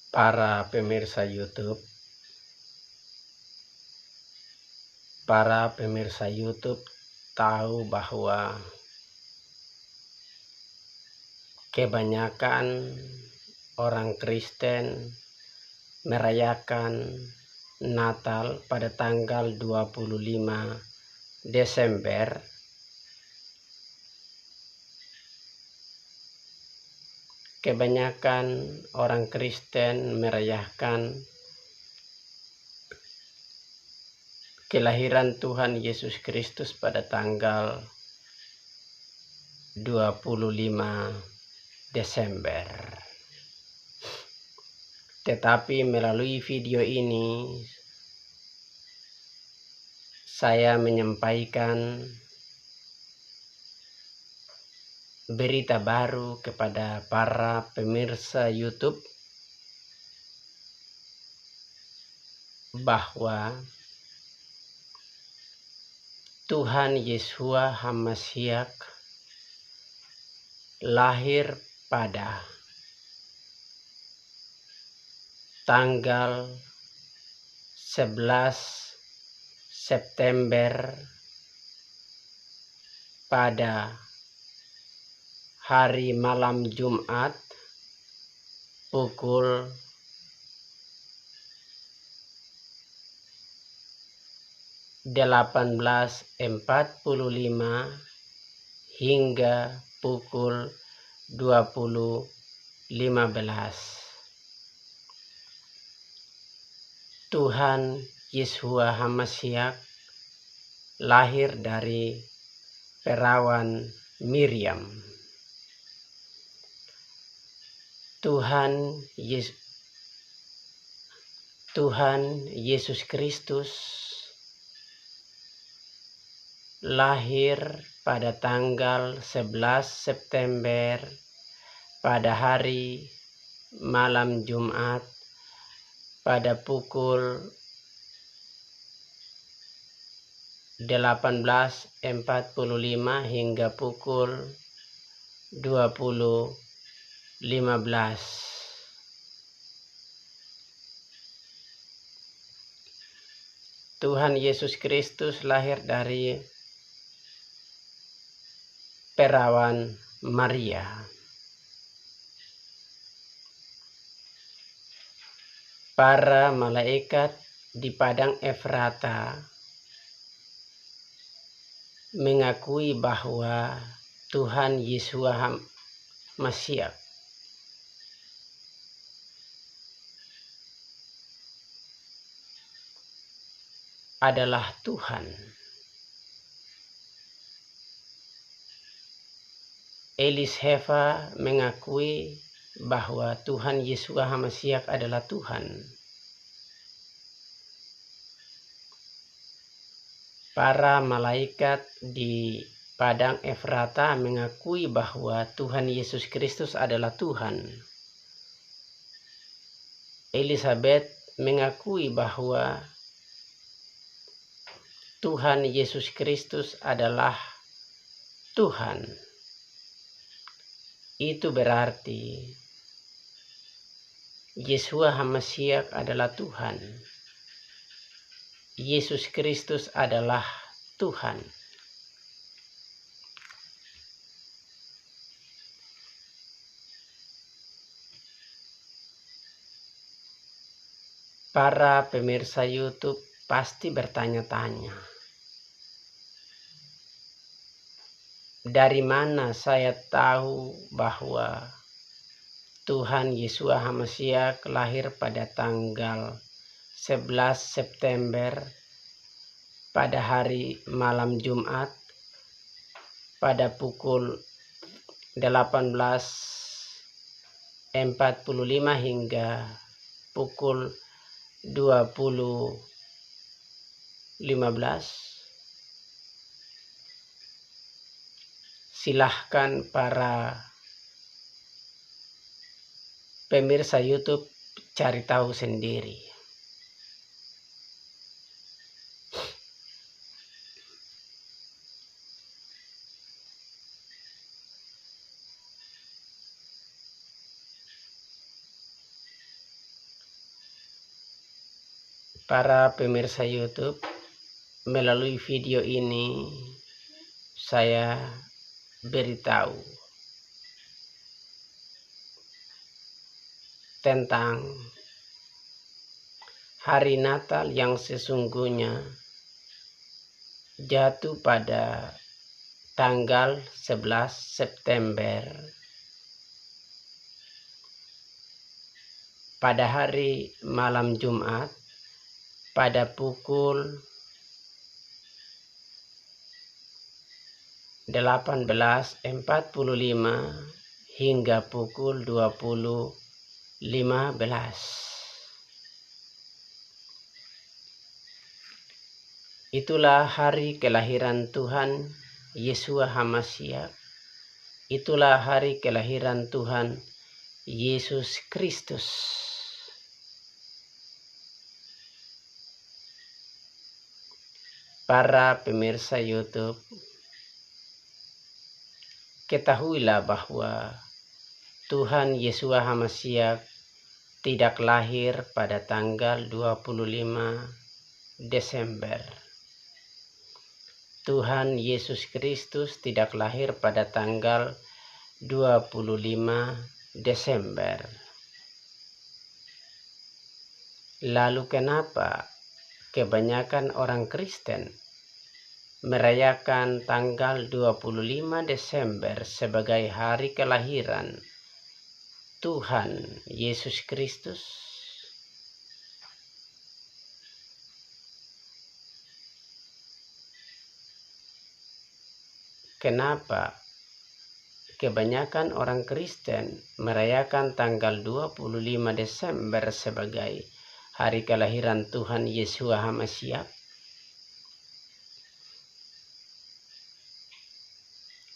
Para pemirsa YouTube, tahu bahwa kebanyakan orang Kristen merayakan Natal pada tanggal 25 Desember. Kebanyakan orang Kristen merayakan kelahiran Tuhan Yesus Kristus pada tanggal 25 Desember. Tetapi melalui video ini saya menyampaikan berita baru kepada para pemirsa YouTube bahwa Tuhan Yeshua HaMashiach lahir pada tanggal 11 September pada hari malam Jumat pukul 18.45 hingga pukul 20.15. Tuhan Yeshua HaMashiach lahir dari perawan Miriam. Tuhan Yesus Kristus lahir pada tanggal 11 September pada hari malam Jumat pada pukul 18.45 hingga pukul 20.15. Tuhan Yesus Kristus lahir dari perawan Maria. Para malaikat di padang Efrata mengakui bahwa Tuhan Yeshua HaMashiach adalah Tuhan. Elishefa mengakui bahwa Tuhan Yeshua HaMashiach adalah Tuhan. Para malaikat di padang Efrata mengakui bahwa Tuhan Yesus Kristus adalah Tuhan. Elizabeth mengakui bahwa Tuhan Yesus Kristus adalah Tuhan. Itu berarti Yeshua HaMashiach adalah Tuhan. Yesus Kristus adalah Tuhan. Para pemirsa YouTube pasti bertanya-tanya, dari mana saya tahu bahwa Tuhan Yeshua HaMashiach lahir pada tanggal 11 September pada hari malam Jumat pada pukul 18.45 hingga pukul 20.15. Silahkan para pemirsa YouTube cari tahu sendiri. Para pemirsa YouTube, melalui video ini saya beritahu tentang hari Natal yang sesungguhnya jatuh pada tanggal 11 September pada hari malam Jumat pada pukul 18.45 hingga pukul 20.15. Itulah hari kelahiran Tuhan Yeshua HaMashiach. Itulah hari kelahiran Tuhan Yesus Kristus. Para pemirsa YouTube, ketahuilah bahwa Tuhan Yeshua HaMashiach tidak lahir pada tanggal 25 Desember. Tuhan Yesus Kristus tidak lahir pada tanggal 25 Desember. Lalu kenapa kebanyakan orang Kristen merayakan tanggal 25 Desember sebagai hari kelahiran Tuhan Yesus Kristus? Kenapa kebanyakan orang Kristen merayakan tanggal 25 Desember sebagai hari kelahiran Tuhan Yeshua HaMashiach?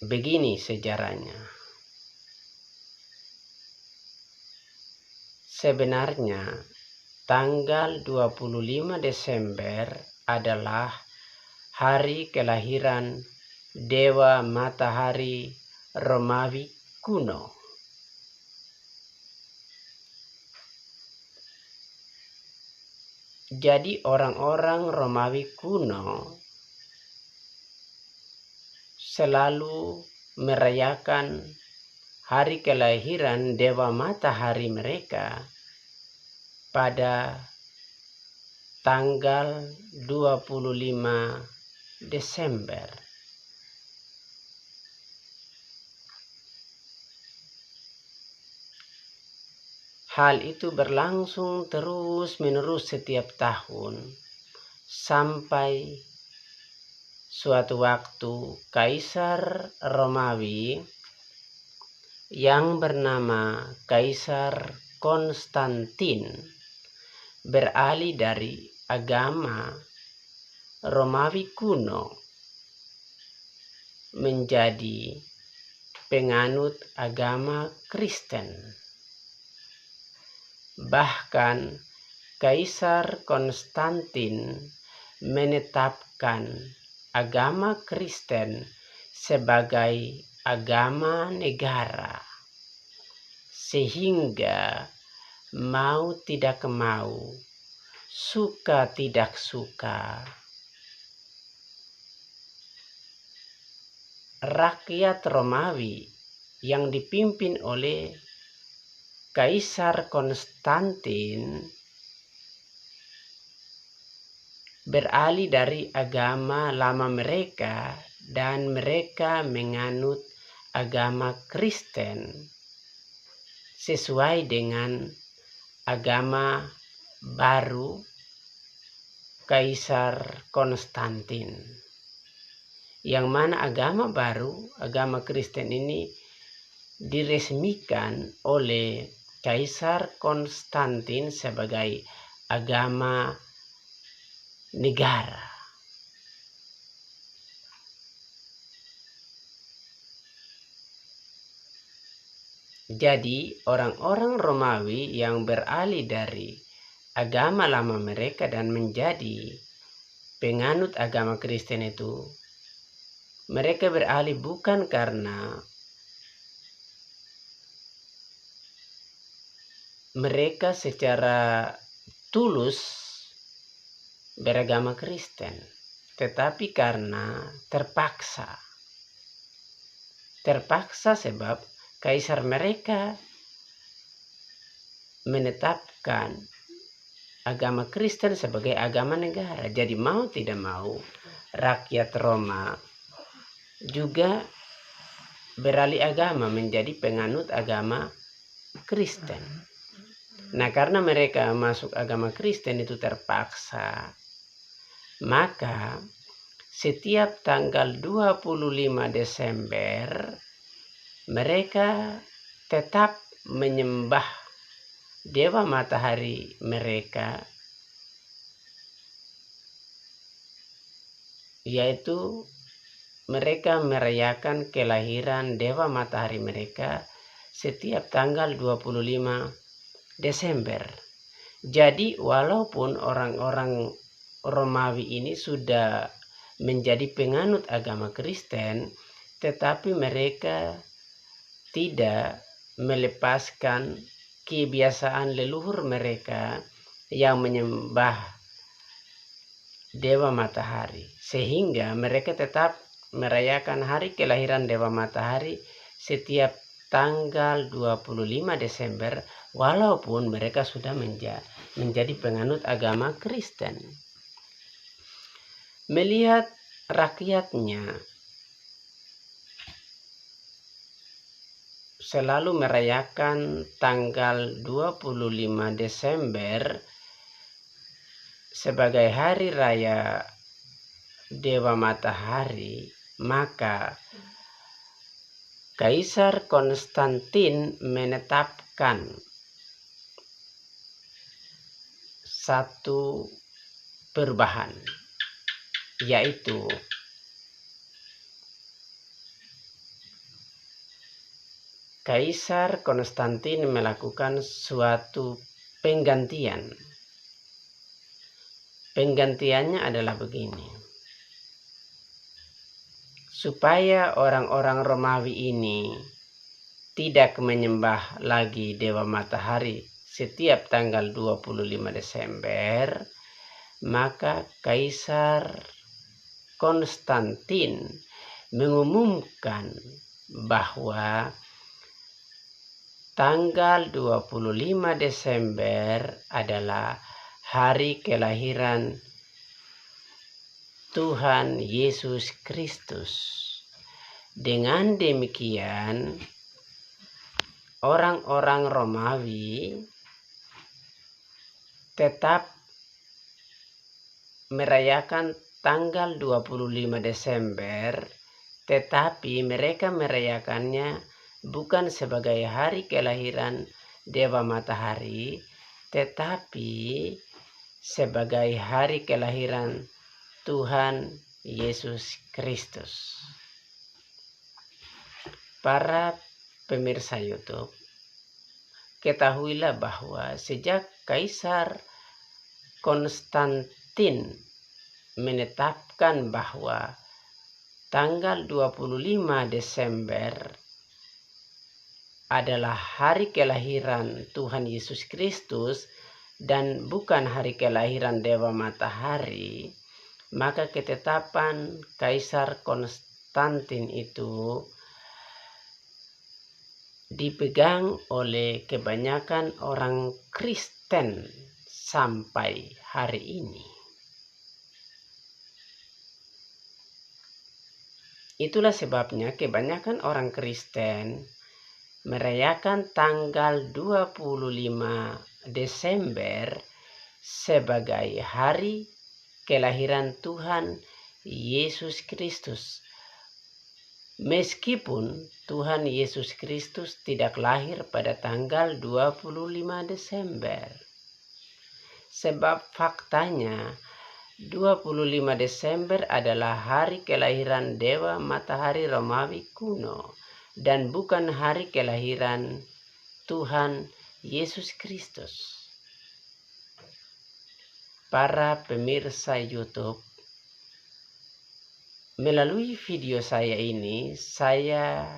Begini sejarahnya. Sebenarnya tanggal 25 Desember adalah hari kelahiran Dewa Matahari Romawi kuno. Jadi orang-orang Romawi kuno selalu merayakan hari kelahiran Dewa Matahari mereka pada tanggal 25 Desember. Hal itu berlangsung terus-menerus setiap tahun sampai suatu waktu Kaisar Romawi yang bernama Kaisar Konstantin beralih dari agama Romawi kuno menjadi penganut agama Kristen. Bahkan Kaisar Konstantin menetapkan agama Kristen sebagai agama negara, sehingga mau tidak mau, suka tidak suka, rakyat Romawi yang dipimpin oleh Kaisar Konstantin beralih dari agama lama mereka dan mereka menganut agama Kristen sesuai dengan agama baru Kaisar Konstantin. Yang mana agama baru, agama Kristen ini diresmikan oleh Kaisar Konstantin sebagai agama negara. Jadi orang-orang Romawi yang beralih dari agama lama mereka dan menjadi penganut agama Kristen itu, mereka beralih bukan karena mereka secara tulus beragama Kristen, tetapi karena terpaksa sebab kaisar mereka menetapkan agama Kristen sebagai agama negara. Jadi mau tidak mau rakyat Roma juga beralih agama menjadi penganut agama Kristen. Nah, karena mereka masuk agama Kristen itu terpaksa, maka setiap tanggal 25 Desember mereka tetap menyembah dewa matahari mereka, yaitu mereka merayakan kelahiran dewa matahari mereka setiap tanggal 25 Desember. Jadi walaupun orang-orang Romawi ini sudah menjadi penganut agama Kristen, tetapi mereka tidak melepaskan kebiasaan leluhur mereka yang menyembah dewa matahari, sehingga mereka tetap merayakan hari kelahiran dewa matahari setiap tanggal 25 Desember walaupun mereka sudah menjadi penganut agama Kristen. Melihat rakyatnya selalu merayakan tanggal 25 Desember sebagai hari raya dewa matahari, maka Kaisar Konstantin menetapkan satu perubahan, yaitu Kaisar Konstantin melakukan suatu penggantian. Penggantiannya adalah begini: supaya orang-orang Romawi ini tidak menyembah lagi dewa matahari setiap tanggal 25 Desember, maka Kaisar Konstantin mengumumkan bahwa tanggal 25 Desember adalah hari kelahiran Tuhan Yesus Kristus. Dengan demikian, orang-orang Romawi tetap merayakan tanggal 25 Desember, tetapi mereka merayakannya bukan sebagai hari kelahiran dewa matahari, tetapi sebagai hari kelahiran Tuhan Yesus Kristus. Para pemirsa YouTube, ketahuilah bahwa sejak Kaisar Konstantin menetapkan bahwa tanggal 25 Desember adalah hari kelahiran Tuhan Yesus Kristus dan bukan hari kelahiran dewa matahari, maka ketetapan Kaisar Konstantin itu dipegang oleh kebanyakan orang Kristen sampai hari ini. Itulah sebabnya kebanyakan orang Kristen merayakan tanggal 25 Desember sebagai hari kelahiran Tuhan Yesus Kristus. Meskipun Tuhan Yesus Kristus tidak lahir pada tanggal 25 Desember. Sebab faktanya 25 Desember adalah hari kelahiran dewa matahari Romawi kuno dan bukan hari kelahiran Tuhan Yesus Kristus. Para pemirsa YouTube, melalui video saya ini, saya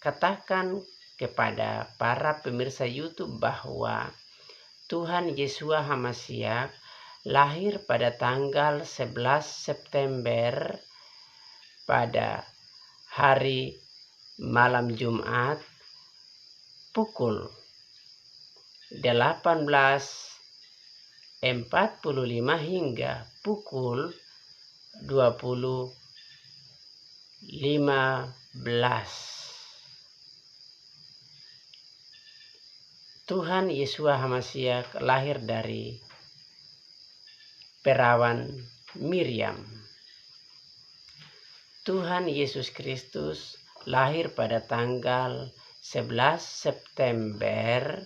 katakan kepada para pemirsa YouTube bahwa Tuhan Yesua Hamasiak lahir pada tanggal 11 September pada hari malam Jumat pukul 18.45 hingga pukul 20.15. Tuhan Yesua Hamasiak lahir dari perawan Miriam. Tuhan Yesus Kristus lahir pada tanggal 11 September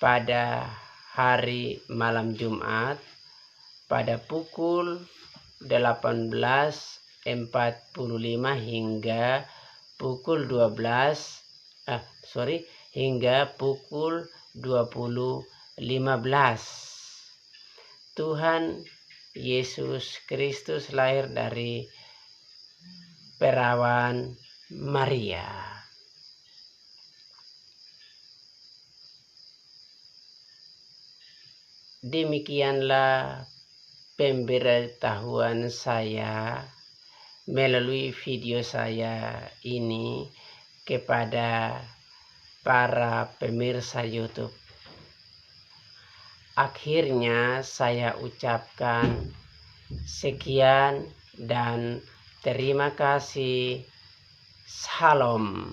pada hari malam Jumat pada pukul 18.45 hingga pukul 20.15. Tuhan Yesus Kristus lahir dari perawan Maria. Demikianlah pemberitahuan saya melalui video saya ini kepada para pemirsa YouTube. Akhirnya saya ucapkan sekian dan terima kasih. Salam.